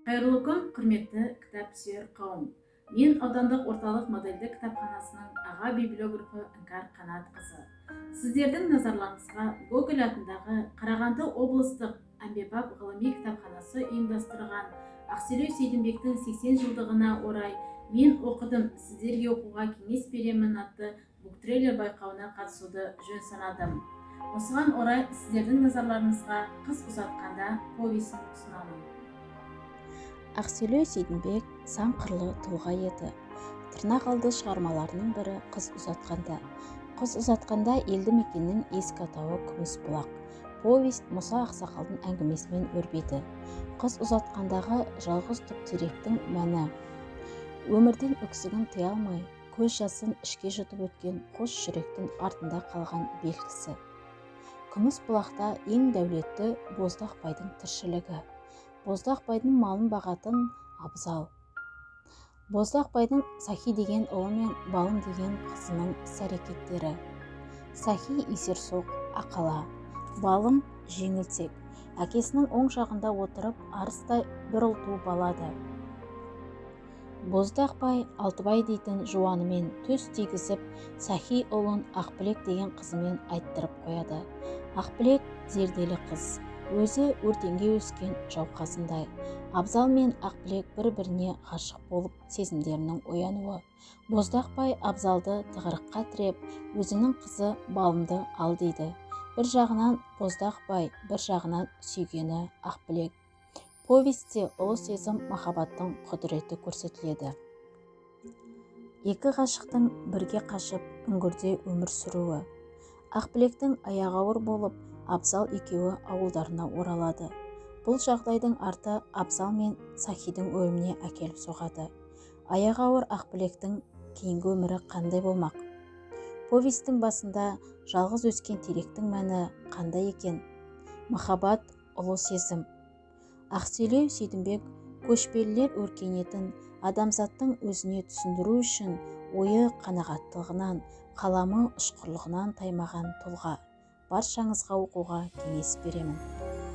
Қайырлы күн, құрметті кітап сүйер қауым. Мен аудандық орталық модельді кітапханасының аға библиографы Іңкәр Қанатқызы. Сіздердің назарларыңызға Гоголь атындағы Қарағанды облыстық әмбебап ғылыми кітапханасы ұйымдастырған Ақселеу Сейдімбектің 80 жылдығына орай "Мен оқыдым, сіздерге оқуға кеңес беремін" атты буктрейлер байқауына қатысуды жөн санадым. Осыған орай сіздердің назарларыңызға "Қыз ұзатқанда" повесін ұсынамын. Ақселеу Сейдімбек сан қырлы тұлға еді. Тырнақалды шығармаларының бірі "Қыз ұзатқанда". "Қыз ұзатқанда" елді мекеннің ескі атауы Күмісбұлақ. Повесть Мұса Ақсақалдың әңгімесімен өрбиді. "Қыз ұзатқандағы" жалғыз түп теректің мәні: өмірден өксігін тыя алмай, көз жасын ішке жұтып өткен қос жүректің артында қалған белгісі. Күмісбұлақта ең дәулетті Боздақ байдың тіршілігі. Боздақ байдың малын бағатын Абзал. Боздақ байдың Сахи деген ұлы мен Балым деген қызының іс-әрекеттері. Сахи есерсоқ, ақала, Балым жеңілтек. Әкесінің оң жағында отырып, арыстай бір ұл туып алады. Боздақ бай Алтыбай дейтін жуанымен төс тигізіп, Сахи ұлын Ақбілек деген қызымен айттырып қояды. Ақбілек зерделі қыз. Өзі өртенге өскен жауқазындай. Абзал мен Ақбілек бір-біріне ғашық болып сезімдерінің оянуы. Боздақ бай Абзалды тығырыққа тіреп, өзінің қызы Балымды ал дейді. Бір жағынан Боздақ бай, бір жағынан сүйгені Ақбілек. Повестте ұлы сезім махаббаттың құдіреті көрсетіледі. Екі ғашықтың бірге қашып үңгірде өмір сүруі. Ақбілектің аяғы ауыр болып, Абзал екеуі ауылдарына оралады. Бұл жағдайдың арты Абзал мен Сахидің өліміне әкеліп соғады. Аяғы ауыр Ақбілектің кейінгі өмірі қандай болмақ? Повестің басында жалғыз өскен теректің мәні қандай екен? Махаббат, ұлы сезім. Ақселеу Сейдімбек көшпелілер өркениетін адамзаттың өзіне түсіндіру үшін ойы қанағаттылығынан, қаламы ұшқырлығынан таймаған тұлға. Баршаңызға оқуға кеңес беремін.